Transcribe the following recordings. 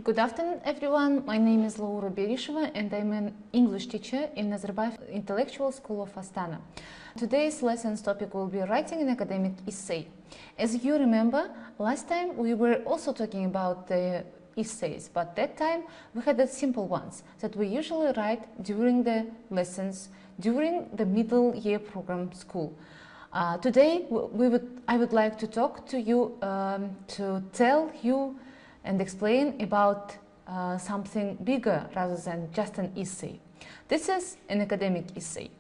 Good afternoon, everyone. My name is Berisheva and I'm an English teacher in Nazarbayev Intellectual School of Astana. Today's lesson's topic will be writing an academic essay. As you remember, last time we were also talking about the essays, but that time we had the simple ones that we usually write during the lessons, during the middle year program school. Today I would like to talk to you, to tell you and explain about something bigger rather than just an essay. This is an academic essay.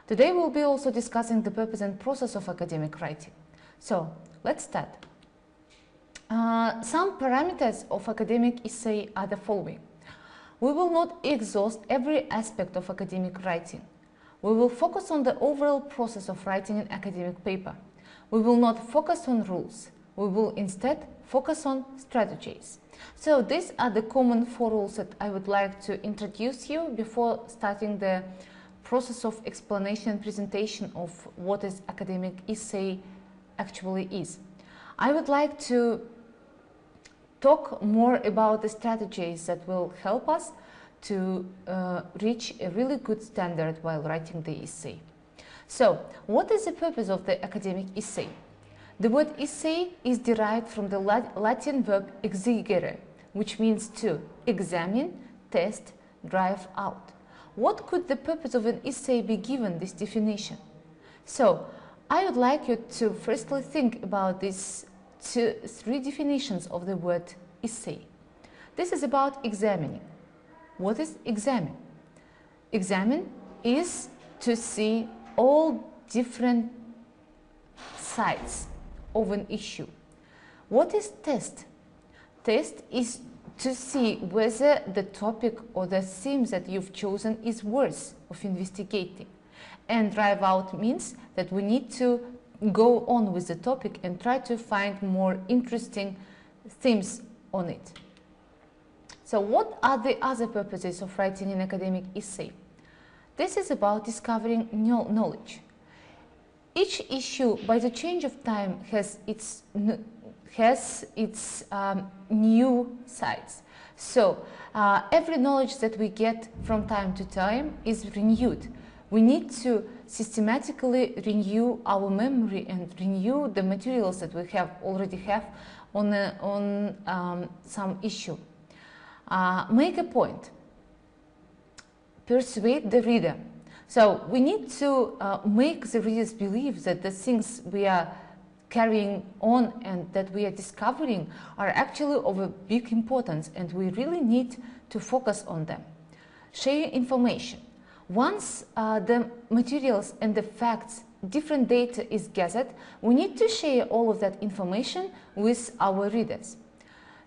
Today we'll be also discussing the purpose and process of academic writing. So let's start. Some parameters of academic essay are the following. We will not exhaust every aspect of academic writing. We will focus on the overall process of writing an academic paper. We will not focus on rules. We will instead focus on strategies. So these are the common 4 rules that I would like to introduce you before starting the process of explanation and presentation of what is academic essay actually is. I would like to talk more about the strategies that will help us to reach a really good standard while writing the essay. So, what is the purpose of the academic essay? The word essay is derived from the Latin verb exigere, which means to examine, test, drive out. What could the purpose of an essay be given this definition? So, I would like you to firstly think about these 3 definitions of the word essay. This is about examining. What is examine? Examine is to see all different sides of an issue. What is test? Test is to see whether the topic or the themes that you've chosen is worth of investigating. And drive out means that we need to go on with the topic and try to find more interesting themes on it. So what are the other purposes of writing an academic essay? This is about discovering new knowledge. Each issue, by the change of time, has its new sides. So every knowledge that we get from time to time is renewed. We need to systematically renew our memory and renew the materials that we already have on some issue. Make a point. Persuade the reader. So we need to make the readers believe that the things we are carrying on and that we are discovering are actually of a big importance, and we really need to focus on them. Share information. Once the materials and the facts, different data is gathered, we need to share all of that information with our readers.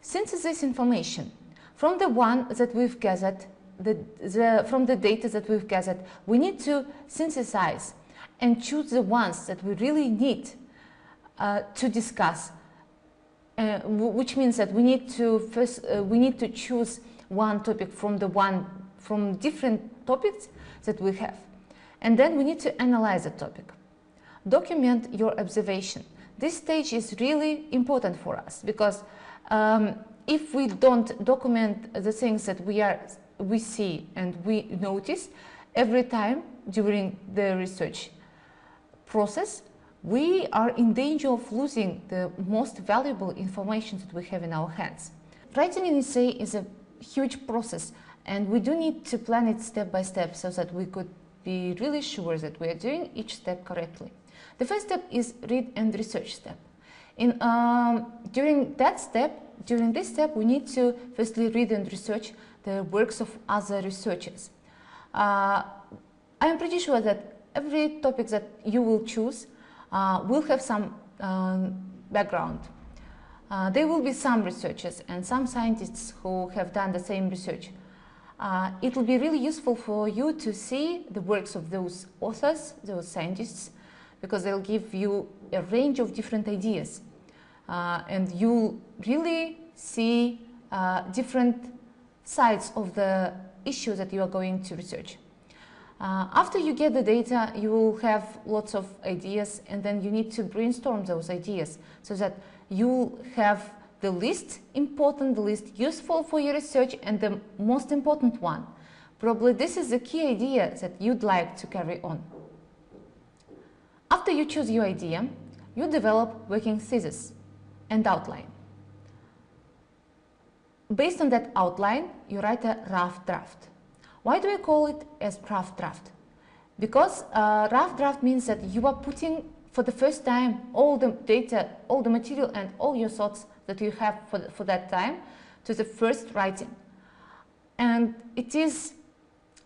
Synthesize information. From the one that we've gathered, from the data that we've gathered, we need to synthesize and choose the ones that we really need to discuss, which means that we need to choose one topic from different topics that we have, and then we need to analyze the topic. Document your observation. This stage is really important for us because if we don't document the things that we see and we notice every time during the research process, we are in danger of losing the most valuable information that we have in our hands. Writing an essay is a huge process, and we do need to plan it step by step so that we could be really sure that we are doing each step correctly. The first step is read and research step. During this step, we need to firstly read and research the works of other researchers. I am pretty sure that every topic that you will choose will have some background. There will be some researchers and some scientists who have done the same research. It will be really useful for you to see the works of those authors, those scientists, because they'll give you a range of different ideas. And you'll really see different sides of the issue that you are going to research. After you get the data, you will have lots of ideas, and then you need to brainstorm those ideas so that you have the least important, the least useful for your research, and the most important one. Probably this is the key idea that you'd like to carry on. After you choose your idea, you develop working thesis and outline. Based on that outline, you write a rough draft. Why do we call it as rough draft? Because rough draft means that you are putting for the first time all the data, all the material and all your thoughts that you have for that time to the first writing. And it is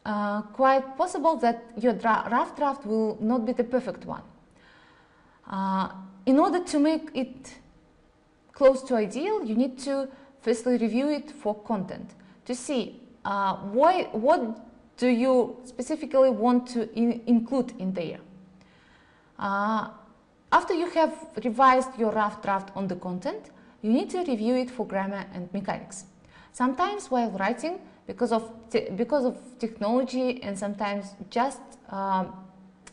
quite possible that your rough draft will not be the perfect one. In order to make it close to ideal, you need to firstly review it for content to see what do you specifically want to include in there. After you have revised your rough draft on the content, you need to review it for grammar and mechanics. Sometimes while writing, because of technology and sometimes just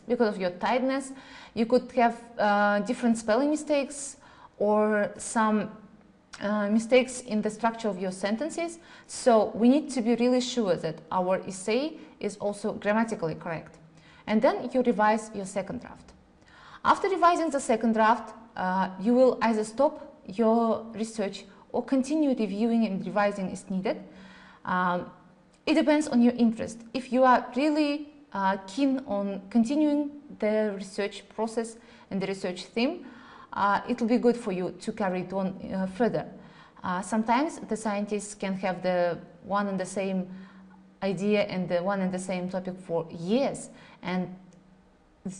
because of your tiredness, you could have different spelling mistakes or some mistakes in the structure of your sentences. So we need to be really sure that our essay is also grammatically correct. And then you revise your second draft. After revising the second draft, you will either stop your research or continue reviewing and revising as needed. It depends on your interest. If you are really keen on continuing the research process and the research theme, it will be good for you to carry it on further. Sometimes the scientists can have the one and the same idea and the one and the same topic for years, and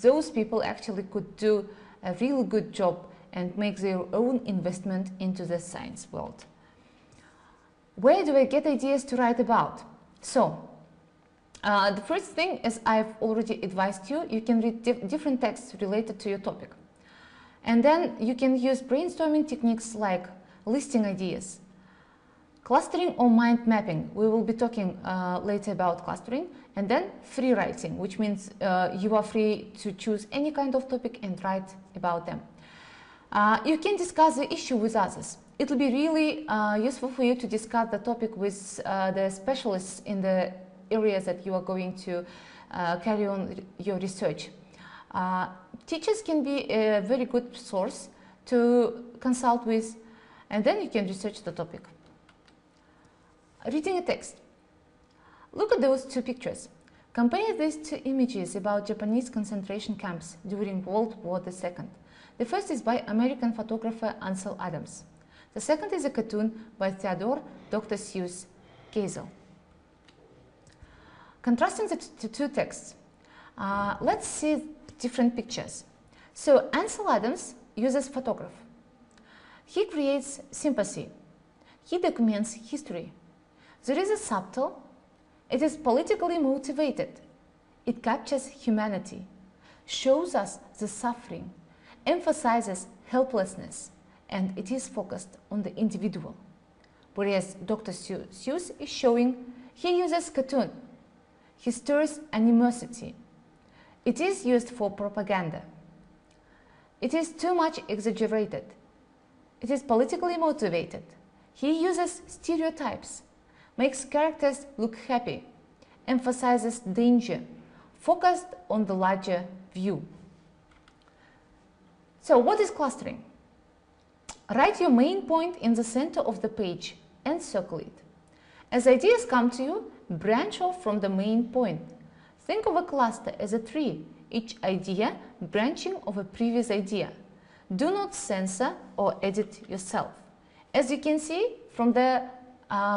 those people actually could do a really good job and make their own investment into the science world. Where do I get ideas to write about? So, the first thing, as I've already advised you, you can read different texts related to your topic. And then you can use brainstorming techniques like listing ideas, clustering or mind mapping. We will be talking later about clustering. And then free writing, which means you are free to choose any kind of topic and write about them. You can discuss the issue with others. It will be really useful for you to discuss the topic with the specialists in the areas that you are going to carry on your research. Teachers can be a very good source to consult with, and then you can research the topic. Reading a text. Look at those two pictures. Compare these two images about Japanese concentration camps during World War II. The first is by American photographer Ansel Adams. The second is a cartoon by Theodore Dr. Seuss Geisel. Contrasting the two texts, let's see different pictures. So Ansel Adams uses photograph. He creates sympathy. He documents history. There is a subtle. It is politically motivated. It captures humanity, shows us the suffering, emphasizes helplessness, and it is focused on the individual. Whereas Dr. Seuss is showing, he uses cartoon. He stirs animosity. It is used for propaganda. It is too much exaggerated. It is politically motivated. He uses stereotypes, makes characters look happy, emphasizes danger, focused on the larger view. So what is clustering? Write your main point in the center of the page and circle it. As ideas come to you, branch off from the main point. Think of a cluster as a tree, each idea branching off a previous idea. Do not censor or edit yourself. As you can see from the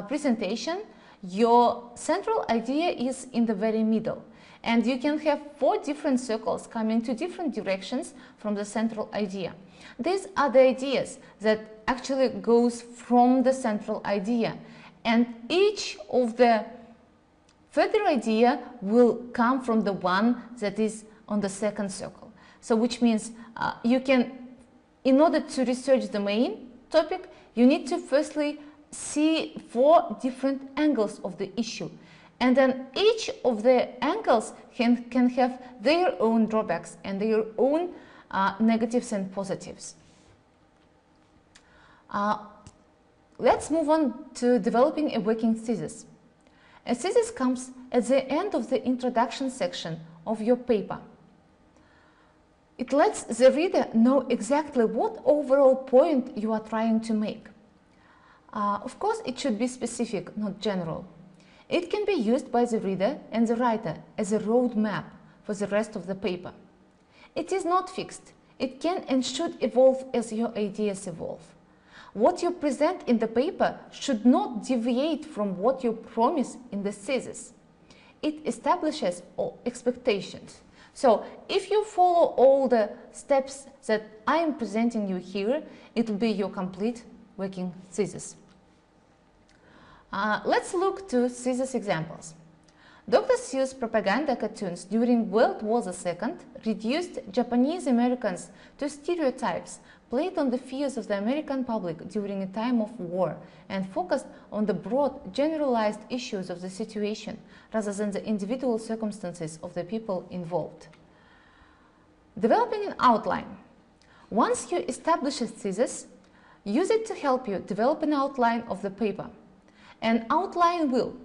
presentation, your central idea is in the very middle, and you can have 4 different circles coming to different directions from the central idea. These are the ideas that actually goes from the central idea, and each of the further idea will come from the one that is on the second circle. So which means you can, in order to research the main topic, you need to firstly see 4 different angles of the issue, and then each of the angles can have their own drawbacks and their own negatives and positives. let's move on to developing a working thesis. A thesis comes at the end of the introduction section of your paper. It lets the reader know exactly what overall point you are trying to make. Of course, it should be specific, not general. It can be used by the reader and the writer as a roadmap for the rest of the paper. It is not fixed. It can and should evolve as your ideas evolve. What you present in the paper should not deviate from what you promise in the thesis. It establishes all expectations. So, if you follow all the steps that I am presenting you here, it will be your complete working thesis. Let's look to thesis examples. Dr. Seuss propaganda cartoons during World War II reduced Japanese Americans to stereotypes, played on the fears of the American public during a time of war, and focused on the broad, generalized issues of the situation rather than the individual circumstances of the people involved. Developing an outline. Once you establish a thesis, use it to help you develop an outline of the paper. An outline will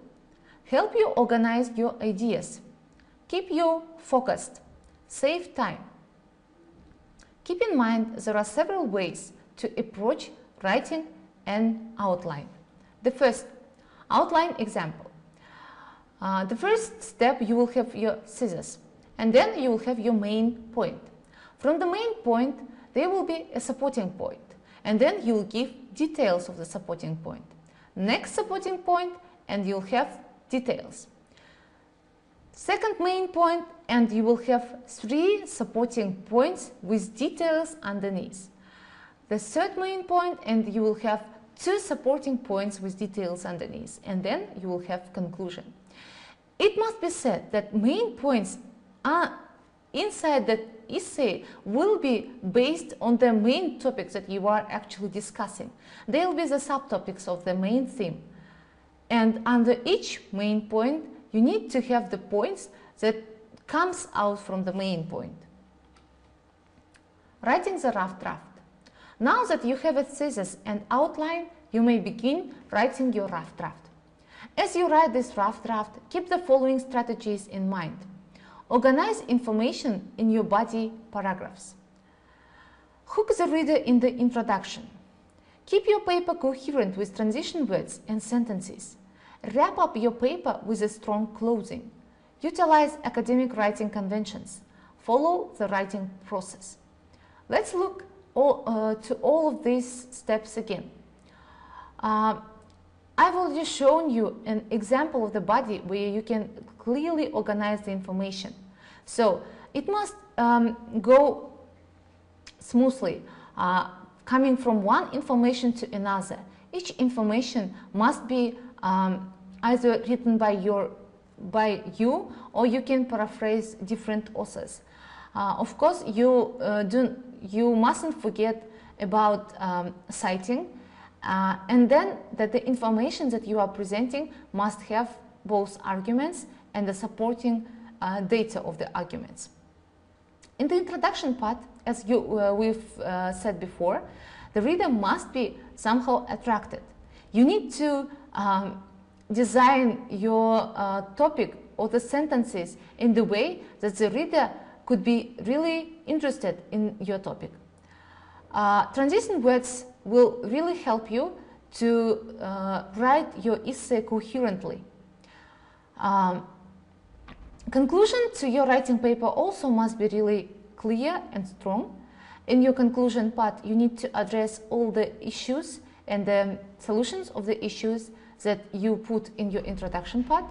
help you organize your ideas, keep you focused, save time. Keep in mind there are several ways to approach writing an outline. The first, outline example. The first step, you will have your thesis, and then you will have your main point. From the main point, there will be a supporting point, and then you will give details of the supporting point. Next supporting point, and you'll have details. Second main point, and you will have 3 supporting points with details underneath. The third main point, and you will have 2 supporting points with details underneath, and then you will have conclusion. It must be said that main points are inside that essay will be based on the main topics that you are actually discussing. They will be the subtopics of the main theme. And under each main point, you need to have the points that comes out from the main point. Writing the rough draft. Now that you have a thesis and outline, you may begin writing your rough draft. As you write this rough draft, keep the following strategies in mind. Organize information in your body paragraphs. Hook the reader in the introduction. Keep your paper coherent with transition words and sentences. Wrap up your paper with a strong closing. Utilize academic writing conventions. Follow the writing process. Let's look to all of these steps again. I've already shown you an example of the body where you can clearly organize the information. So it must go smoothly, coming from one information to another. Each information must be either written by you, or you can paraphrase different authors. Of course, you mustn't forget about citing, and then that the information that you are presenting must have both arguments and the supporting data of the arguments. In the introduction part, as we've said before, the reader must be somehow attracted. You need to design your topic or the sentences in the way that the reader could be really interested in your topic. Transition words will really help you to write your essay coherently. Conclusion to your writing paper also must be really clear and strong. In your conclusion part, you need to address all the issues and the solutions of the issues that you put in your introduction part,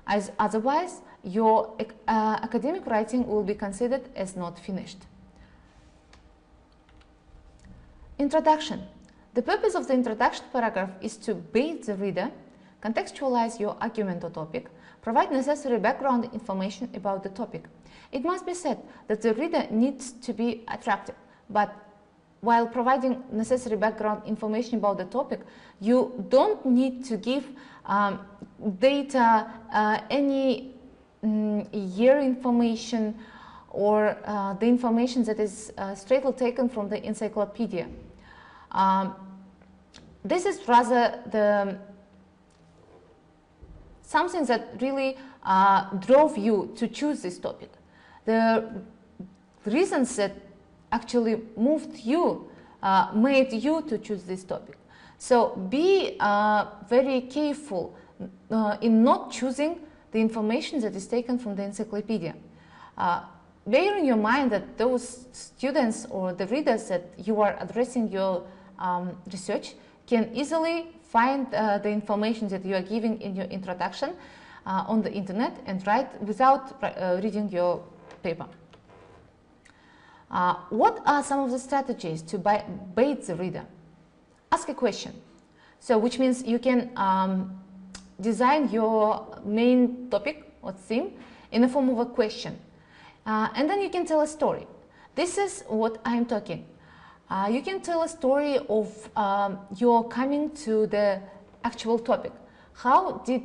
as otherwise your academic writing will be considered as not finished. Introduction. The purpose of the introduction paragraph is to bait the reader, contextualize your argument or topic, provide necessary background information about the topic. It must be said that the reader needs to be attracted, but while providing necessary background information about the topic, you don't need to give data, any year information, or the information that is straightly taken from the encyclopedia. this is rather something that really drove you to choose this topic. The reasons that actually moved you, made you to choose this topic. So be very careful in not choosing the information that is taken from the encyclopedia. Bear in your mind that those students or the readers that you are addressing your research can easily find the information that you are giving in your introduction on the internet and write without reading your paper. What are some of the strategies to bait the reader? Ask a question. So, which means you can design your main topic or theme in the form of a question. And then you can tell a story. This is what I'm talking. You can tell a story of your coming to the actual topic. How did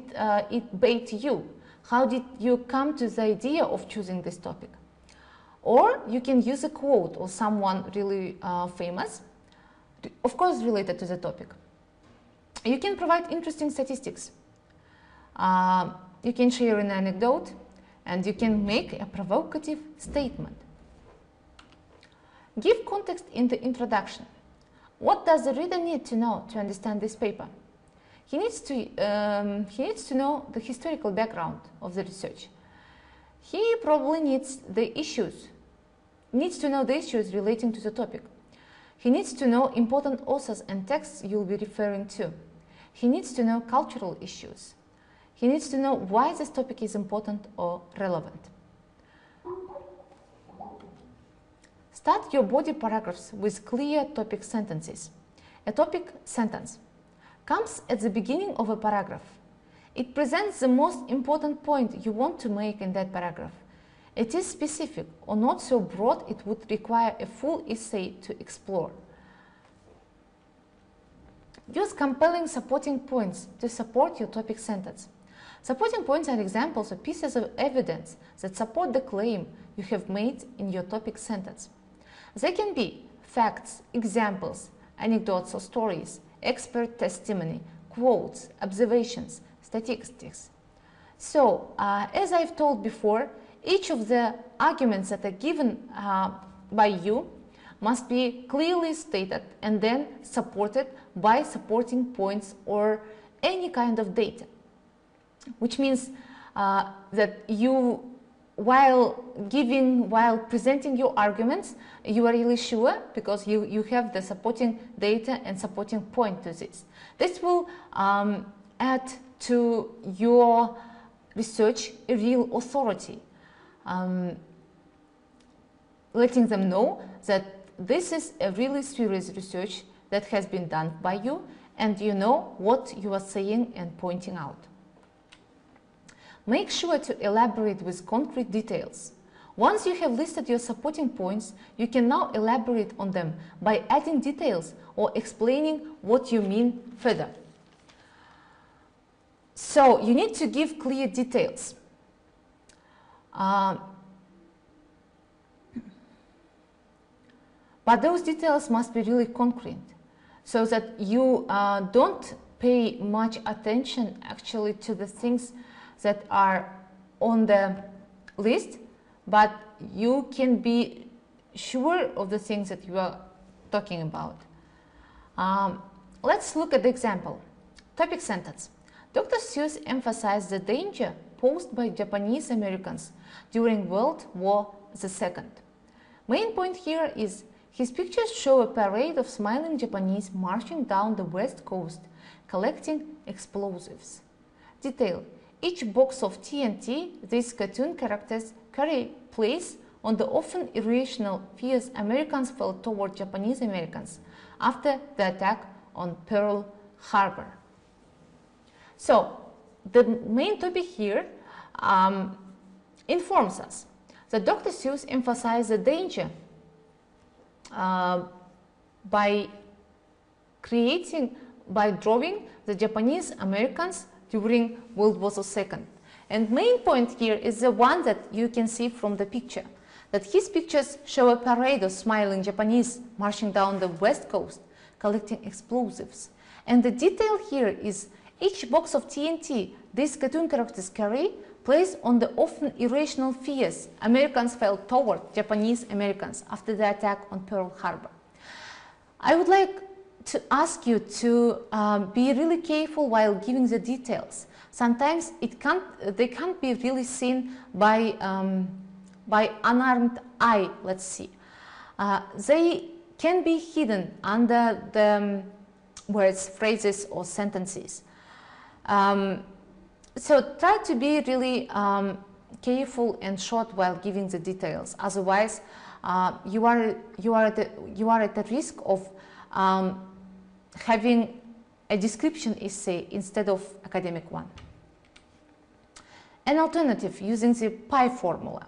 it bait you? How did you come to the idea of choosing this topic? Or you can use a quote or someone really famous, of course related to the topic. You can provide interesting statistics. You can share an anecdote, and you can make a provocative statement. Give context in the introduction. What does the reader need to know to understand this paper? He needs to know the historical background of the research. He probably needs to know the issues relating to the topic. He needs to know important authors and texts you'll be referring to. He needs to know cultural issues. He needs to know why this topic is important or relevant. Start your body paragraphs with clear topic sentences. A topic sentence comes at the beginning of a paragraph. It presents the most important point you want to make in that paragraph. It is specific or not so broad it would require a full essay to explore. Use compelling supporting points to support your topic sentence. Supporting points are examples of pieces of evidence that support the claim you have made in your topic sentence. They can be facts, examples, anecdotes or stories, expert testimony, quotes, observations, statistics. So, as I've told before, each of the arguments that are given by you must be clearly stated and then supported by supporting points or any kind of data. Which means that you, while presenting your arguments, you are really sure because you have the supporting data and supporting point to this. This will add to your research a real authority, letting them know that this is a really serious research that has been done by you and you know what you are saying and pointing out. Make sure to elaborate with concrete details. Once you have listed your supporting points, you can now elaborate on them by adding details or explaining what you mean further. So you need to give clear details. But those details must be really concrete so that you don't pay much attention actually to the things that are on the list, but you can be sure of the things that you are talking about. Let's look at the example. Topic sentence. Dr. Seuss emphasized the danger posed by Japanese Americans during World War II. Main point here is his pictures show a parade of smiling Japanese marching down the West Coast, collecting explosives. Detail. Each box of TNT these cartoon characters carry plays on the often irrational fears Americans felt toward Japanese Americans after the attack on Pearl Harbor. So, the main topic here informs us that Dr. Seuss emphasized the danger by drawing the Japanese Americans during World War II. And main point here is the one that you can see from the picture, that his pictures show a parade of smiling Japanese marching down the West Coast, collecting explosives. And the detail here is each box of TNT these cartoon characters carry plays on the often irrational fears Americans felt toward Japanese Americans after the attack on Pearl Harbor. I would like to ask you to be really careful while giving the details. Sometimes they can't be really seen by unarmed eye, let's see. They can be hidden under the words, phrases or sentences. So try to be really careful and short while giving the details. Otherwise, you are at the risk of having a description essay instead of academic one. An alternative using the pi formula.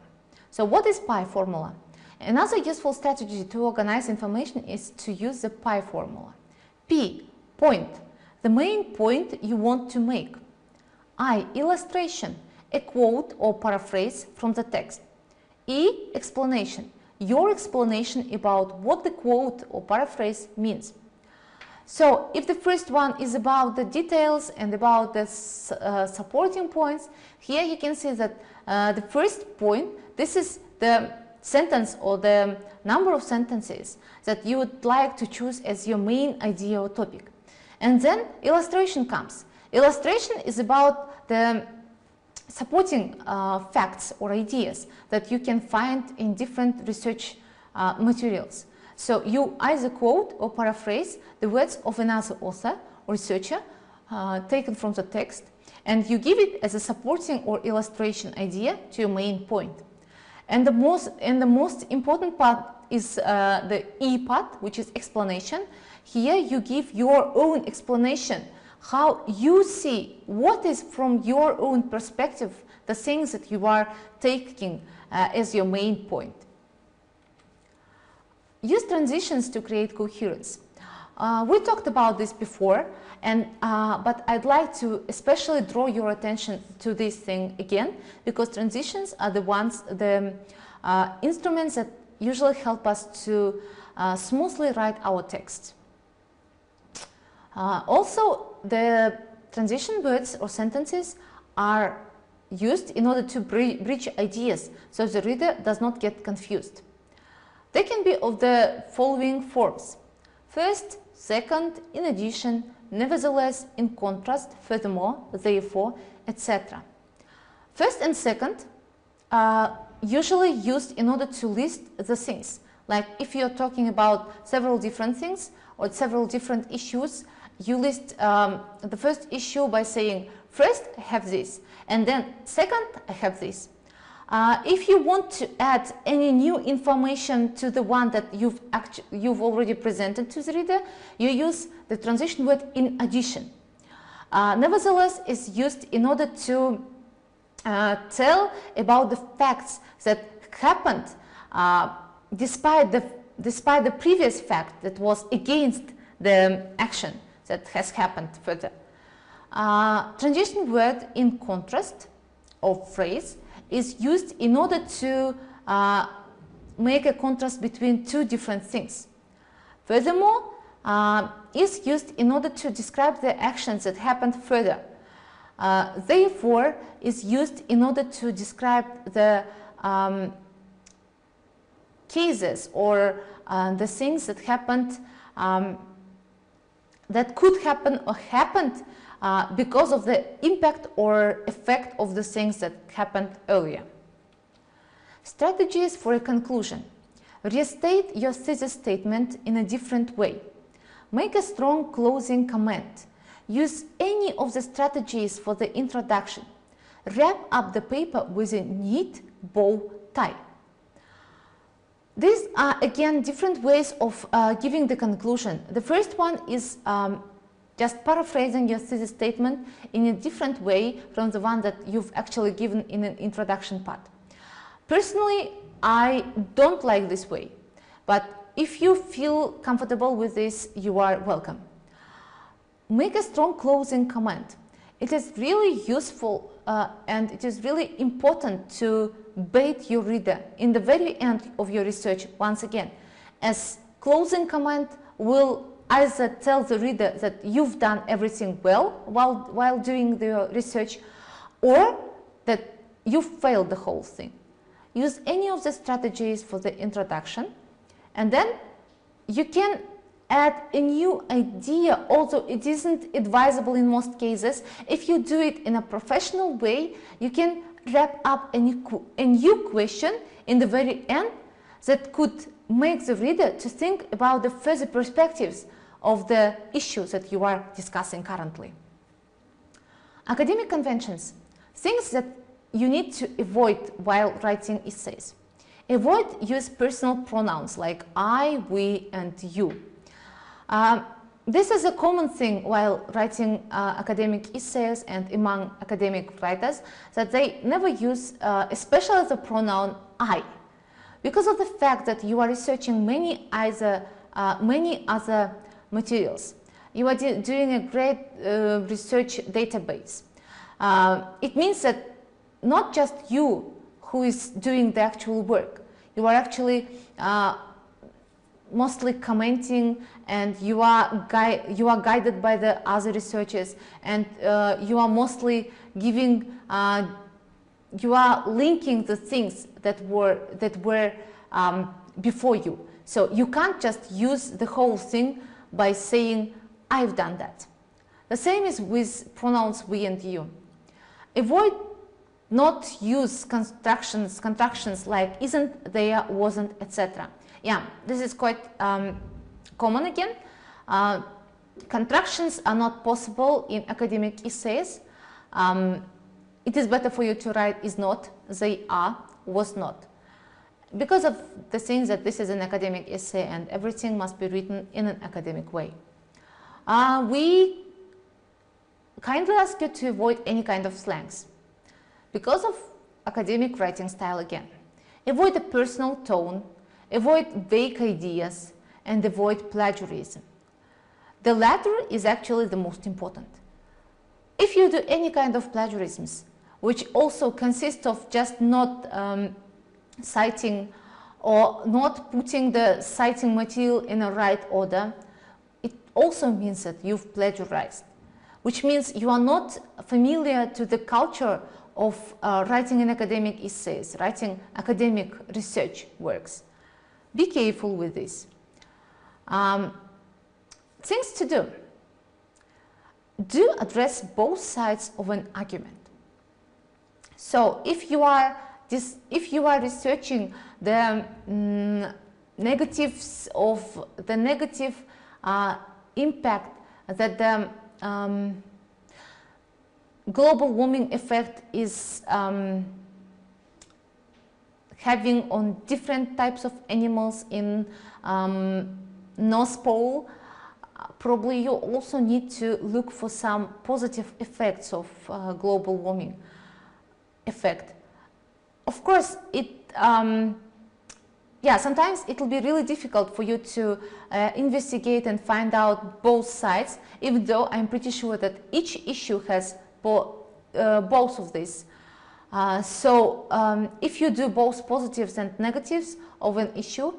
So what is pi formula? Another useful strategy to organize information is to use the pi formula. P, point, the main point you want to make. I, illustration, a quote or paraphrase from the text. E, explanation, your explanation about what the quote or paraphrase means. So if the first one is about the details and about the supporting points, here you can see that the first point, this is the sentence or the number of sentences that you would like to choose as your main idea or topic. And then illustration comes. Illustration is about the supporting facts or ideas that you can find in different research materials. So you either quote or paraphrase the words of another author or researcher taken from the text, and you give it as a supporting or illustration idea to your main point. And the most important part is the E part, which is explanation. Here you give your own explanation, how you see what is from your own perspective, the things that you are taking as your main point. Use transitions to create coherence. We talked about this before, but I'd like to especially draw your attention to this thing again, because transitions are the instruments that usually help us to smoothly write our text. Also, the transition words or sentences are used in order to bridge ideas so the reader does not get confused. They can be of the following forms: first, second, in addition, nevertheless, in contrast, furthermore, therefore, etc. First and second are usually used in order to list the things. Like if you're talking about several different things or several different issues, you list the first issue by saying, first, I have this, and then second, I have this. If you want to add any new information to the one that you've already presented to the reader, you use the transition word in addition. Nevertheless is used in order to tell about the facts that happened despite the previous fact that was against the action that has happened further. Transition word in contrast or phrase is used in order to make a contrast between two different things. Furthermore, is used in order to describe the actions that happened further. Therefore, is used in order to describe the cases or the things that happened, that could happen or happened because of the impact or effect of the things that happened earlier. Strategies for a conclusion. Restate your thesis statement in a different way. Make a strong closing comment. Use any of the strategies for the introduction. Wrap up the paper with a neat bow tie. These are again different ways of giving the conclusion. The first one is just paraphrasing your thesis statement in a different way from the one that you've actually given in an introduction part. Personally, I don't like this way, but if you feel comfortable with this, you are welcome. Make a strong closing comment. It is really useful and it is really important to bait your reader in the very end of your research once again, as closing comment will either tell the reader that you've done everything well while doing the research, or that you failed the whole thing. Use any of the strategies for the introduction, and then you can add a new idea, although it isn't advisable in most cases. If you do it in a professional way, you can wrap up a new question in the very end that could make the reader to think about the further perspectives of the issues that you are discussing currently. Academic conventions, things that you need to avoid while writing essays. Avoid use personal pronouns like I, we, and you. This is a common thing while writing academic essays and among academic writers, that they never use, especially the pronoun I, because of the fact that you are researching many other materials. You are doing a great research database. It means that not just you who is doing the actual work, you are actually mostly commenting, and you are guided by the other researchers, and you are mostly giving, you are linking the things that were before you. So you can't just use the whole thing by saying I've done that. The same is with pronouns we and you. Avoid not use contractions like isn't, there, wasn't, etc. Yeah, this is quite common again. Contractions are not possible in academic essays. It is better for you to write is not, they are, was not. Because of the things that this is an academic essay and everything must be written in an academic way. We kindly ask you to avoid any kind of slangs. Because of academic writing style again. Avoid the personal tone, avoid vague ideas, and avoid plagiarism. The latter is actually the most important. If you do any kind of plagiarisms, which also consists of just not citing or not putting the citing material in the right order, it also means that you've plagiarized, which means you are not familiar to the culture of writing in academic essays, writing academic research works. Be careful with this. Things to do. Do address both sides of an argument. So if you are researching the negatives of the negative impact that the global warming effect is having on different types of animals in North Pole, probably you also need to look for some positive effects of global warming effect. Of course, sometimes it will be really difficult for you to investigate and find out both sides, even though I'm pretty sure that each issue has both of these. If you do both positives and negatives of an issue,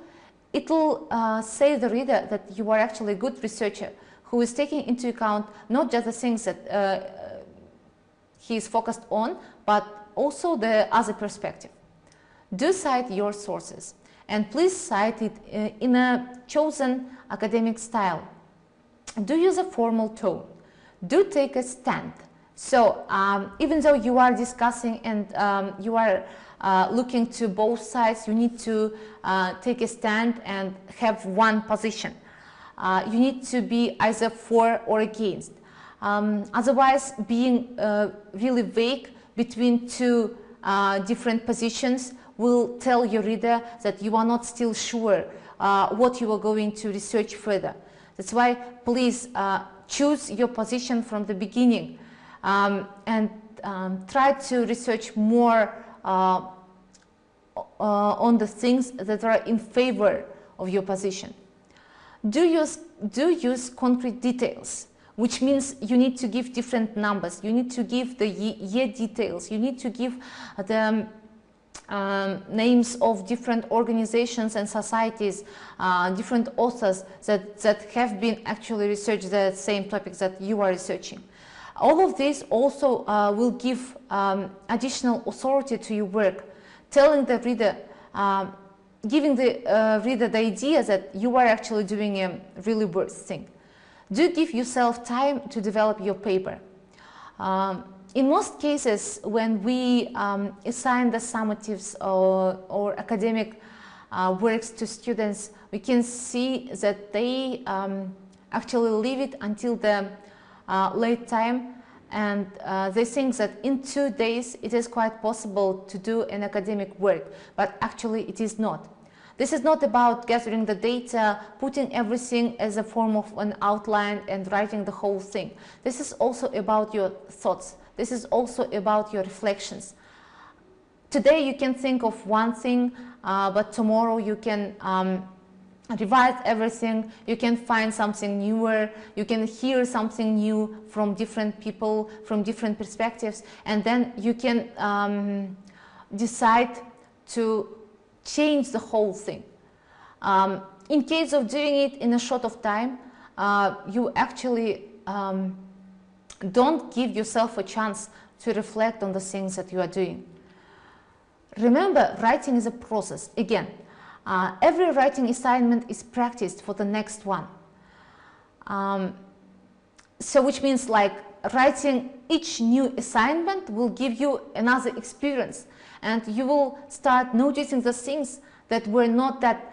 it will say the reader that you are actually a good researcher who is taking into account not just the things that he is focused on, but also the other perspective. Do cite your sources, and please cite it in a chosen academic style. Do use a formal tone. Do take a stand. So even though you are discussing and you are looking to both sides, you need to take a stand and have one position. You need to be either for or against. Otherwise, being really vague between two different positions will tell your reader that you are not still sure what you are going to research further. That's why please choose your position from the beginning and try to research more on the things that are in favor of your position. Do use concrete details, which means you need to give different numbers, you need to give the year details, you need to give the names of different organizations and societies, different authors that have been actually researched the same topics that you are researching. All of this also will give additional authority to your work, telling the reader, giving the reader the idea that you are actually doing a really worth thing. Do give yourself time to develop your paper. In most cases, when we assign the summatives or academic works to students, we can see that they actually leave it until the late time, and they think that in 2 days it is quite possible to do an academic work, but actually it is not. This is not about gathering the data, putting everything as a form of an outline and writing the whole thing. This is also about your thoughts. This is also about your reflections. Today you can think of one thing, but tomorrow you can revise everything, you can find something newer, you can hear something new from different people, from different perspectives, and then you can decide to change the whole thing. In case of doing it in a short of time, you actually don't give yourself a chance to reflect on the things that you are doing. Remember, writing is a process. Again, every writing assignment is practiced for the next one. So which means like writing each new assignment will give you another experience, and you will start noticing the things that were not that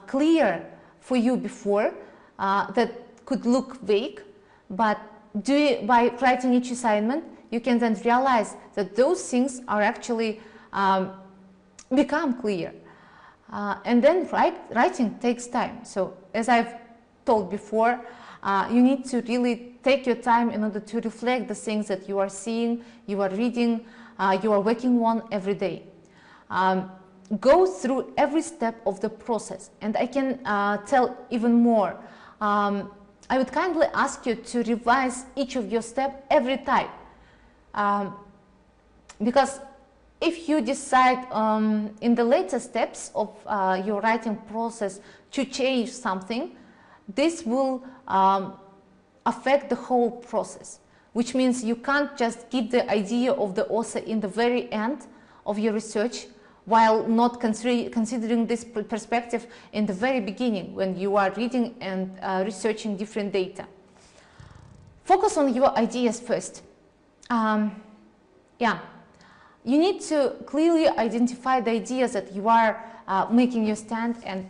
clear for you before, that could look vague, but by writing each assignment, you can then realize that those things are actually become clear. And then writing takes time. So as I've told before, you need to really take your time in order to reflect the things that you are seeing, you are reading, you are working on every day. Go through every step of the process, and I can tell even more. I would kindly ask you to revise each of your steps every time, because if you decide in the later steps of your writing process to change something, this will affect the whole process, which means you can't just give the idea of the author in the very end of your research while not considering this perspective in the very beginning when you are reading and researching different data. Focus on your ideas first. You need to clearly identify the ideas that you are making your stand and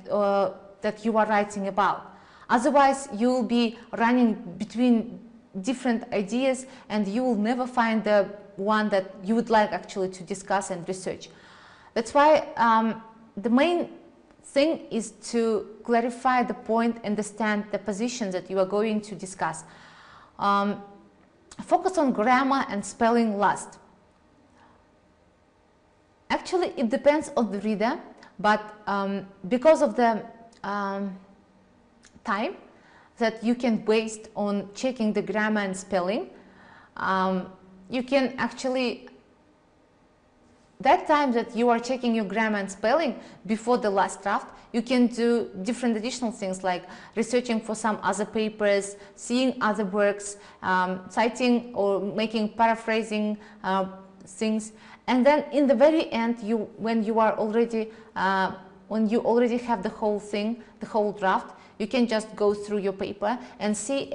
that you are writing about. Otherwise, you will be running between different ideas and you will never find the one that you would like actually to discuss and research. That's why the main thing is to clarify the point, understand the positions that you are going to discuss. Focus on grammar and spelling last. Actually, it depends on the reader, but because of the time that you can waste on checking the grammar and spelling, you can actually, that time that you are checking your grammar and spelling before the last draft, you can do different additional things like researching for some other papers, seeing other works, citing or making paraphrasing things. And then in the very end, when you already have the whole thing, the whole draft, you can just go through your paper and see,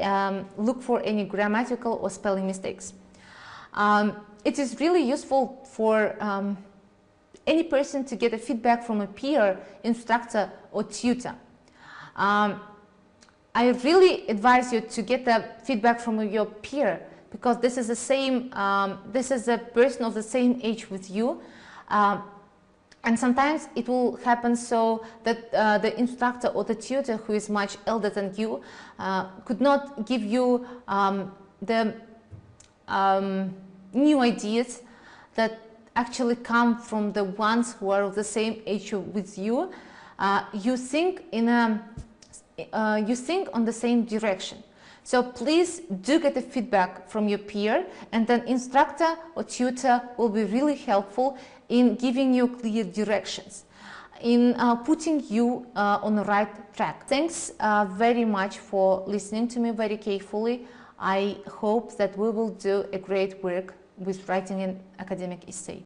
look for any grammatical or spelling mistakes. It is really useful for any person to get a feedback from a peer, instructor, or tutor. I really advise you to get the feedback from your peer, because this is the same, this is a person of the same age with you. And sometimes it will happen so that the instructor or the tutor who is much older than you could not give you the new ideas that actually come from the ones who are of the same age with you. You think on the same direction. So please do get the feedback from your peer, and then instructor or tutor will be really helpful in giving you clear directions, in putting you on the right track. Thanks very much for listening to me very carefully. I hope that we will do a great work with writing an academic essay.